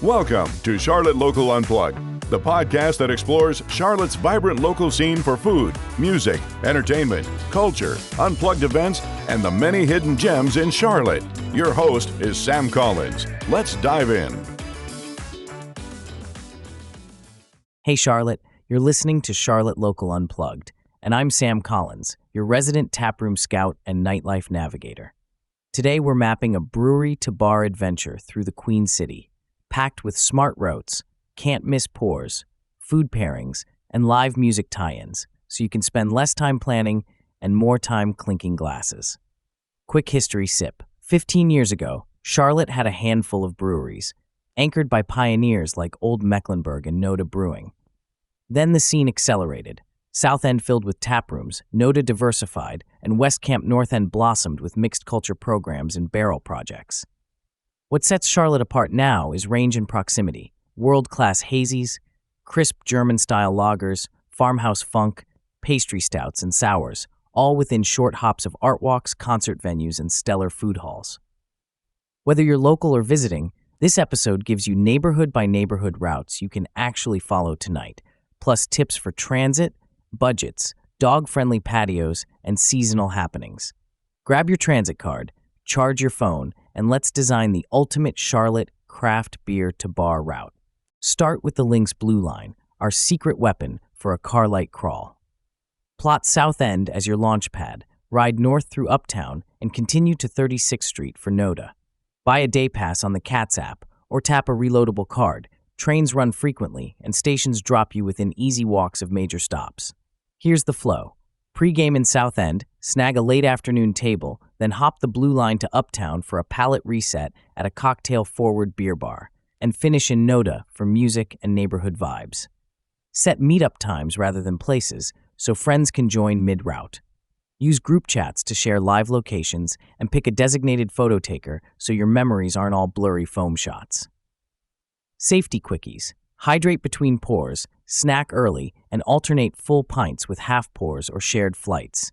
Welcome to Charlotte Local Unplugged, the podcast that explores Charlotte's vibrant local scene for food, music, entertainment, culture, unplugged events, and the many hidden gems in Charlotte. Your host is Sam Collins. Let's dive in. Hey Charlotte, you're listening to Charlotte Local Unplugged, and I'm Sam Collins, your resident taproom scout and nightlife navigator. Today we're mapping a brewery to bar adventure through the Queen City, packed with smart routes, can't-miss pours, food pairings, and live music tie-ins, so you can spend less time planning and more time clinking glasses. Quick history sip. 15 years ago, Charlotte had a handful of breweries, anchored by pioneers like Old Mecklenburg and Noda Brewing. Then the scene accelerated. South End filled with taprooms, Noda diversified, and West Camp North End blossomed with mixed culture programs and barrel projects. What sets Charlotte apart now is range and proximity. World-class hazies, crisp German-style lagers, farmhouse funk, pastry stouts, and sours, all within short hops of art walks, concert venues, and stellar food halls. Whether you're local or visiting, this episode gives you neighborhood-by-neighborhood routes you can actually follow tonight, plus tips for transit, budgets, dog-friendly patios, and seasonal happenings. Grab your transit card, charge your phone, and let's design the ultimate Charlotte craft beer to bar route. Start with the Lynx Blue Line, our secret weapon for a car-light crawl. Plot South End as your launch pad, ride north through Uptown, and continue to 36th Street for Noda. Buy a day pass on the CATS app, or tap a reloadable card. Trains run frequently, and stations drop you within easy walks of major stops. Here's the flow. Pre-game in South End, snag a late afternoon table, then hop the Blue Line to Uptown for a palate reset at a cocktail-forward beer bar, and finish in Noda for music and neighborhood vibes. Set meetup times rather than places, so friends can join mid-route. Use group chats to share live locations, and pick a designated photo taker so your memories aren't all blurry foam shots. Safety quickies. Hydrate between pours, snack early, and alternate full pints with half pours or shared flights.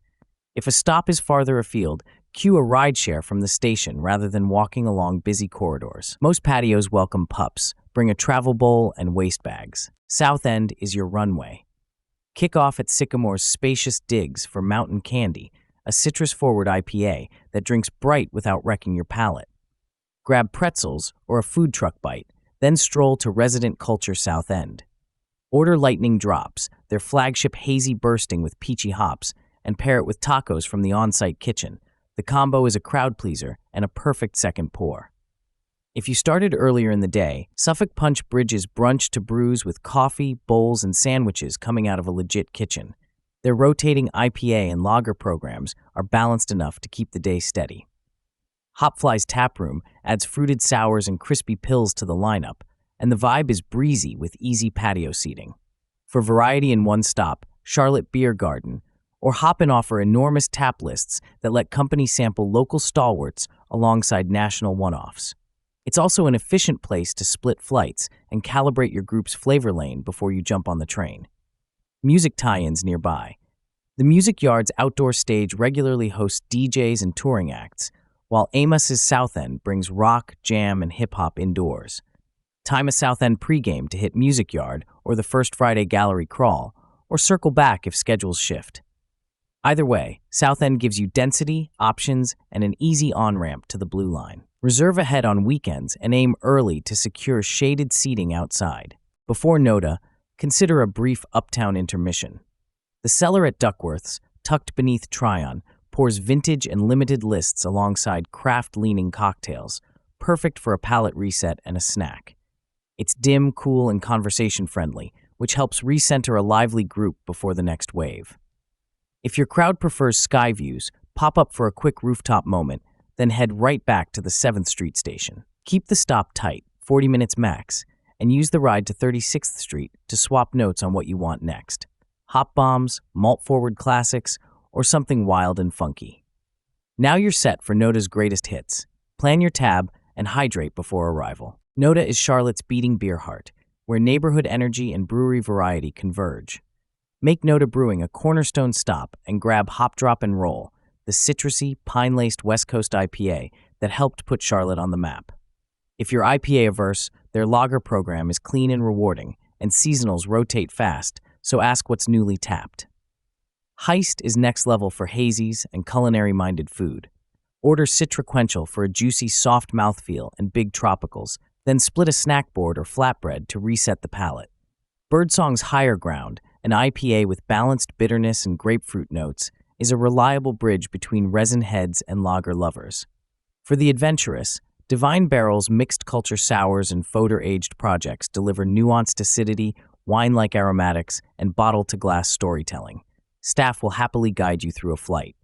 If a stop is farther afield, cue a rideshare from the station rather than walking along busy corridors. Most patios welcome pups. Bring a travel bowl and waste bags. South End is your runway. Kick off at Sycamore's spacious digs for Mountain Candy, a citrus-forward IPA that drinks bright without wrecking your palate. Grab pretzels or a food truck bite, then stroll to Resident Culture South End. Order Lightning Drops, their flagship hazy bursting with peachy hops, and pair it with tacos from the on-site kitchen. The combo is a crowd pleaser and a perfect second pour. If you started earlier in the day, Suffolk Punch bridges brunch to brews with coffee, bowls, and sandwiches coming out of a legit kitchen. Their rotating IPA and lager programs are balanced enough to keep the day steady. Hopfly's Taproom adds fruited sours and crispy pills to the lineup, and the vibe is breezy with easy patio seating. For variety in one stop, Charlotte Beer Garden, or Hoppin' offer enormous tap lists that let companies sample local stalwarts alongside national one-offs. It's also an efficient place to split flights and calibrate your group's flavor lane before you jump on the train. Music tie-ins nearby. The Music Yard's outdoor stage regularly hosts DJs and touring acts, while Amos's South End brings rock, jam, and hip-hop indoors. Time a South End pregame to hit Music Yard or the First Friday Gallery Crawl, or circle back if schedules shift. Either way, South End gives you density, options, and an easy on-ramp to the Blue Line. Reserve ahead on weekends and aim early to secure shaded seating outside. Before Noda, consider a brief uptown intermission. The cellar at Duckworth's, tucked beneath Tryon, pours vintage and limited lists alongside craft-leaning cocktails, perfect for a palate reset and a snack. It's dim, cool, and conversation-friendly, which helps recenter a lively group before the next wave. If your crowd prefers sky views, pop up for a quick rooftop moment, then head right back to the 7th Street station. Keep the stop tight, 40 minutes max, and use the ride to 36th Street to swap notes on what you want next. Hop bombs, malt-forward classics, or something wild and funky. Now you're set for Noda's greatest hits. Plan your tab and hydrate before arrival. Noda is Charlotte's beating beer heart, where neighborhood energy and brewery variety converge. Make Noda Brewing a cornerstone stop and grab Hop Drop and Roll, the citrusy, pine-laced West Coast IPA that helped put Charlotte on the map. If you're IPA averse, Their lager program is clean and rewarding, and seasonals rotate fast, so ask what's newly tapped. Heist is next level for hazies and culinary-minded food. Order Citroquential for a juicy, soft mouthfeel and big tropicals, then split a snack board or flatbread to reset the palate. Birdsong's Higher Ground, an IPA with balanced bitterness and grapefruit notes, is a reliable bridge between resin heads and lager lovers. For the adventurous, Divine Barrel's mixed culture sours and fodder-aged projects deliver nuanced acidity, wine-like aromatics, and bottle-to-glass storytelling. Staff will happily guide you through a flight.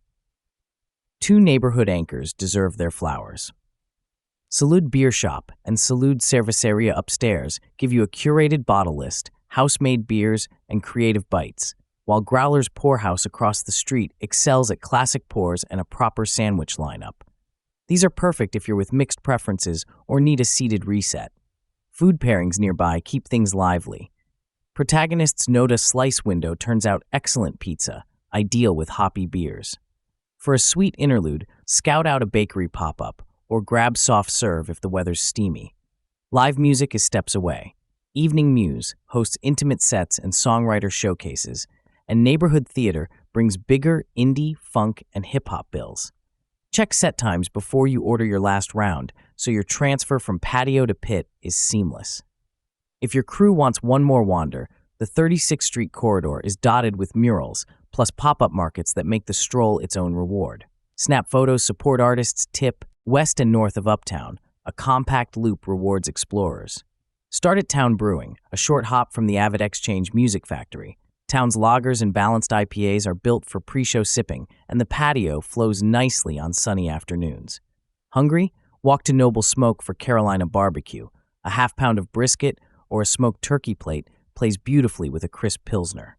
Two neighborhood anchors deserve their flowers. Salud Beer Shop and Salud Cerveceria upstairs give you a curated bottle list, house-made beers, and creative bites, while Growler's Poorhouse across the street excels at classic pours and a proper sandwich lineup. These are perfect if you're with mixed preferences or need a seated reset. Food pairings nearby keep things lively. Protagonist's Noda Slice window turns out excellent pizza, ideal with hoppy beers. For a sweet interlude, scout out a bakery pop-up, or grab soft serve if the weather's steamy. Live music is steps away. Evening Muse hosts intimate sets and songwriter showcases, and Neighborhood Theater brings bigger indie, funk, and hip-hop bills. Check set times before you order your last round, so your transfer from patio to pit is seamless. If your crew wants one more wander, the 36th Street corridor is dotted with murals, plus pop-up markets that make the stroll its own reward. Snap photos, support artists, tip. West and north of Uptown, a compact loop rewards explorers. Start at Town Brewing, a short hop from the Avid Exchange Music Factory. Town's lagers and balanced IPAs are built for pre-show sipping, and the patio flows nicely on sunny afternoons. Hungry? Walk to Noble Smoke for Carolina barbecue. A half pound of brisket or a smoked turkey plate plays beautifully with a crisp Pilsner.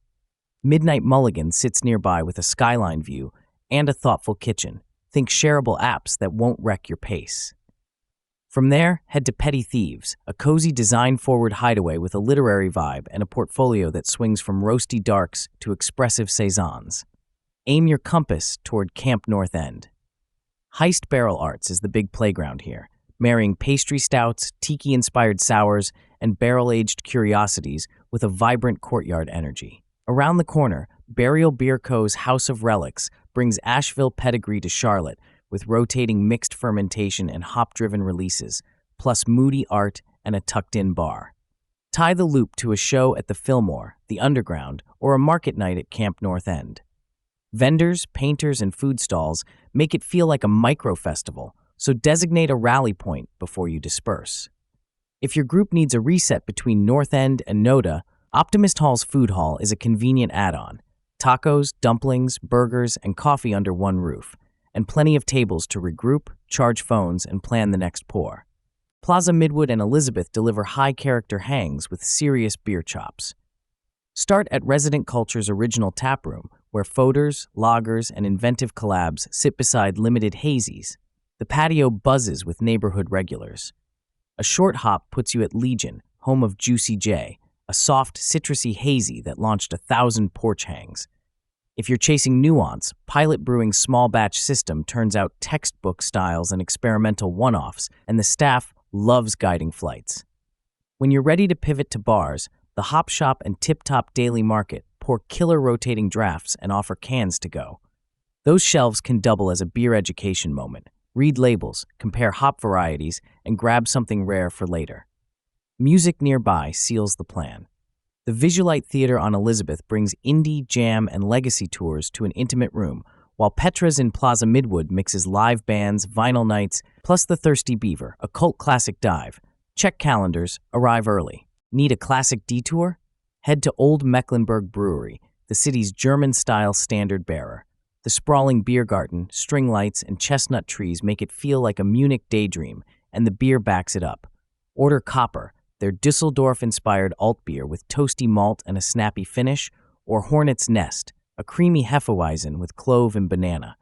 Midnight Mulligan sits nearby with a skyline view and a thoughtful kitchen. Think shareable apps that won't wreck your pace. From there, head to Petty Thieves, a cozy design-forward hideaway with a literary vibe and a portfolio that swings from roasty darks to expressive saisons. Aim your compass toward Camp North End. Heist Barrel Arts is the big playground here, marrying pastry stouts, tiki-inspired sours, and barrel-aged curiosities with a vibrant courtyard energy. Around the corner, Burial Beer Co.'s House of Relics brings Asheville pedigree to Charlotte with rotating mixed fermentation and hop-driven releases, plus moody art and a tucked-in bar. Tie the loop to a show at the Fillmore, the Underground, or a market night at Camp North End. Vendors, painters, and food stalls make it feel like a micro-festival, so designate a rally point before you disperse. If your group needs a reset between North End and Noda, Optimist Hall's Food Hall is a convenient add-on. Tacos, dumplings, burgers, and coffee under one roof, and plenty of tables to regroup, charge phones, and plan the next pour. Plaza Midwood and Elizabeth deliver high-character hangs with serious beer chops. Start at Resident Culture's original taproom, where foeders, lagers, and inventive collabs sit beside limited hazies. The patio buzzes with neighborhood regulars. A short hop puts you at Legion, home of Juicy J, a soft, citrusy hazy that launched 1,000 porch hangs. If you're chasing nuance, Pilot Brewing's small batch system turns out textbook styles and experimental one-offs, and the staff loves guiding flights. When you're ready to pivot to bars, the Hop Shop and Tip Top Daily Market pour killer rotating drafts and offer cans to go. Those shelves can double as a beer education moment. Read labels, compare hop varieties, and grab something rare for later. Music nearby seals the plan. The Visualite Theater on Elizabeth brings indie, jam, and legacy tours to an intimate room, while Petra's in Plaza Midwood mixes live bands, vinyl nights, plus the Thirsty Beaver, a cult classic dive. Check calendars, arrive early. Need a classic detour? Head to Old Mecklenburg Brewery, the city's German-style standard bearer. The sprawling beer garden, string lights, and chestnut trees make it feel like a Munich daydream, and the beer backs it up. Order Copper, their Dusseldorf-inspired alt beer with toasty malt and a snappy finish, or Hornet's Nest, a creamy Hefeweizen with clove and banana.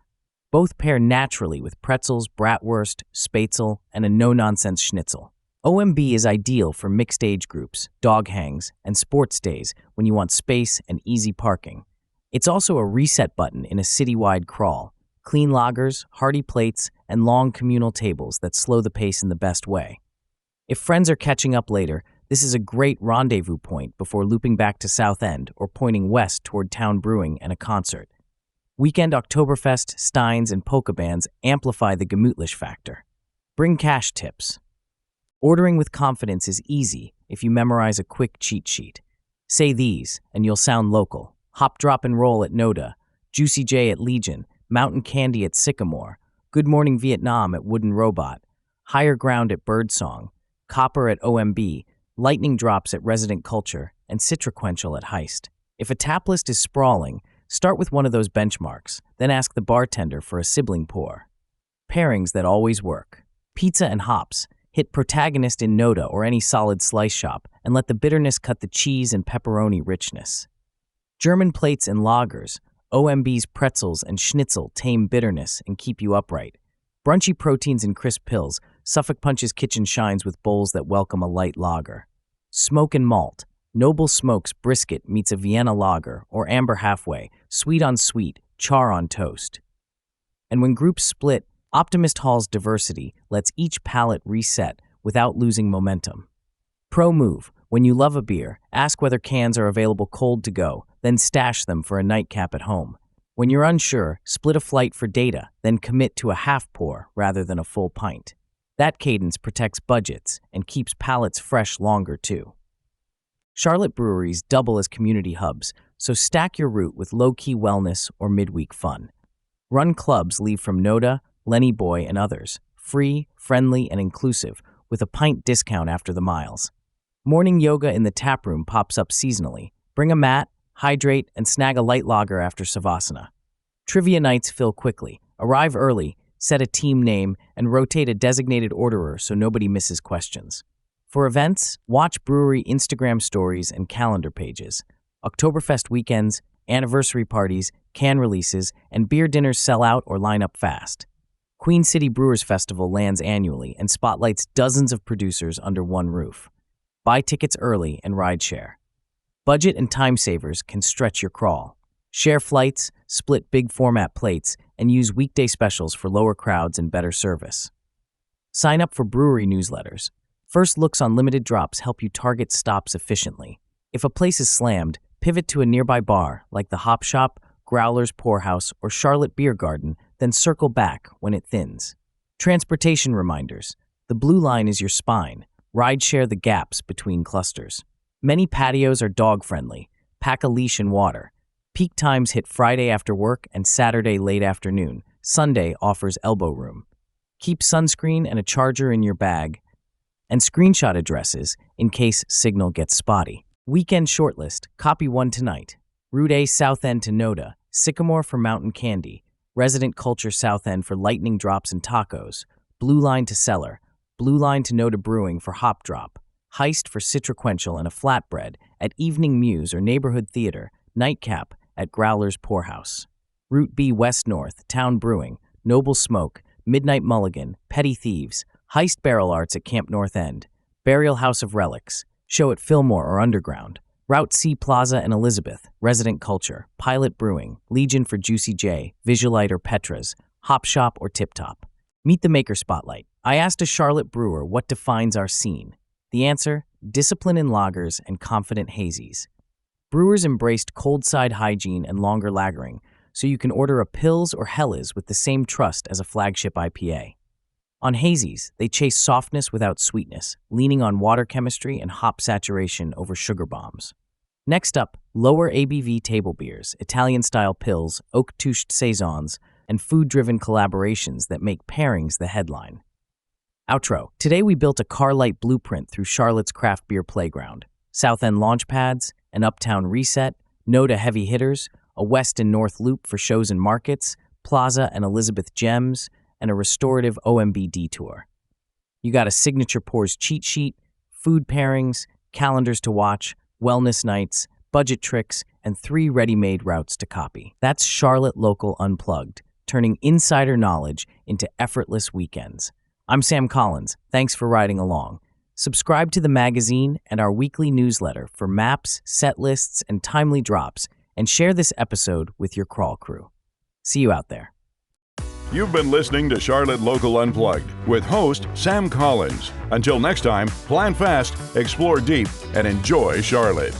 Both pair naturally with pretzels, bratwurst, spätzle, and a no-nonsense schnitzel. OMB is ideal for mixed age groups, dog hangs, and sports days when you want space and easy parking. It's also a reset button in a citywide crawl. Clean lagers, hearty plates, and long communal tables that slow the pace in the best way. If friends are catching up later, this is a great rendezvous point before looping back to South End or pointing west toward town brewing and a concert. Weekend Oktoberfest, Steins, and polka bands amplify the gemütlich factor. Bring cash tips. Ordering with confidence is easy if you memorize a quick cheat sheet. Say these, and you'll sound local. Hop, drop, and roll at Noda, Juicy J at Legion, Mountain Candy at Sycamore, Good Morning Vietnam at Wooden Robot, Higher Ground at Birdsong, Copper at OMB, Lightning Drops at Resident Culture, and Citraquential at Heist. If a tap list is sprawling, start with one of those benchmarks, then ask the bartender for a sibling pour. Pairings that always work. Pizza and hops. Hit Protagonist in Noda or any solid slice shop and let the bitterness cut the cheese and pepperoni richness. German plates and lagers. OMB's pretzels and schnitzel tame bitterness and keep you upright. Brunchy proteins and crisp pills. Suffolk Punch's kitchen shines with bowls that welcome a light lager. Smoke and malt. Noble Smokes brisket meets a Vienna lager or amber halfway, sweet on sweet, char on toast. And when groups split, Optimist Hall's diversity lets each palate reset without losing momentum. Pro move: when you love a beer, ask whether cans are available cold to go, then stash them for a nightcap at home. When you're unsure, split a flight for data, then commit to a half pour rather than a full pint. That cadence protects budgets and keeps palates fresh longer too. Charlotte breweries double as community hubs, so stack your route with low-key wellness or midweek fun. Run clubs leave from Noda, Lenny Boy, and others, free, friendly, and inclusive, with a pint discount after the miles. Morning yoga in the tap room pops up seasonally. Bring a mat, hydrate, and snag a light lager after Savasana. Trivia nights fill quickly. Arrive early, set a team name, and rotate a designated orderer so nobody misses questions. For events, watch brewery Instagram stories and calendar pages. Oktoberfest weekends, anniversary parties, can releases, and beer dinners sell out or line up fast. Queen City Brewers Festival lands annually and spotlights dozens of producers under one roof. Buy tickets early and ride share. Budget and time savers can stretch your crawl. Share flights, split big format plates, and use weekday specials for lower crowds and better service. Sign up for brewery newsletters. First looks on limited drops help you target stops efficiently. If a place is slammed, pivot to a nearby bar like the Hop Shop, Growler's Poorhouse, or Charlotte Beer Garden, then circle back when it thins. Transportation reminders. The Blue Line is your spine. Ride share the gaps between clusters. Many patios are dog-friendly. Pack a leash and water. Peak times hit Friday after work and Saturday late afternoon. Sunday offers elbow room. Keep sunscreen and a charger in your bag. And screenshot addresses in case signal gets spotty. Weekend shortlist. Copy one tonight. Route A South End to Noda. Sycamore for Mountain Candy. Resident Culture South End for lightning drops and tacos. Blue Line to Cellar. Blue Line to Noda Brewing for Hop Drop. Heist for Citraquential and a flatbread at Evening Muse or Neighborhood Theater. Nightcap at Growler's Poorhouse. Route B West North. Town Brewing. Noble Smoke. Midnight Mulligan. Petty Thieves. Heist Barrel Arts at Camp North End. Burial House of Relics. Show at Fillmore or Underground. Route C Plaza and Elizabeth. Resident Culture. Pilot Brewing. Legion for Juicy J. Visualite or Petra's. Hop Shop or Tip Top. Meet the Maker Spotlight. I asked a Charlotte brewer what defines our scene. The answer: discipline in lagers and confident hazies. Brewers embraced cold side hygiene and longer lagering, so you can order a Pils or Helles with the same trust as a flagship IPA. On hazies, they chase softness without sweetness, leaning on water chemistry and hop saturation over sugar bombs. Next up, lower ABV table beers, Italian-style Pils, oak-toushed saisons, and food-driven collaborations that make pairings the headline. Outro. Today we built a car-light blueprint through Charlotte's craft beer playground. South End launch pads, an uptown reset, Noda heavy hitters, a west and north loop for shows and markets, Plaza and Elizabeth gems, and a restorative OMB detour. You got a signature pours cheat sheet, food pairings, calendars to watch, wellness nights, budget tricks, and 3 ready-made routes to copy. That's Charlotte Local Unplugged, turning insider knowledge into effortless weekends. I'm Sam Collins. Thanks for riding along. Subscribe to the magazine and our weekly newsletter for maps, set lists, and timely drops, and share this episode with your crawl crew. See you out there. You've been listening to Charlotte Local Unplugged with host Sam Collins. Until next time, plan fast, explore deep, and enjoy Charlotte.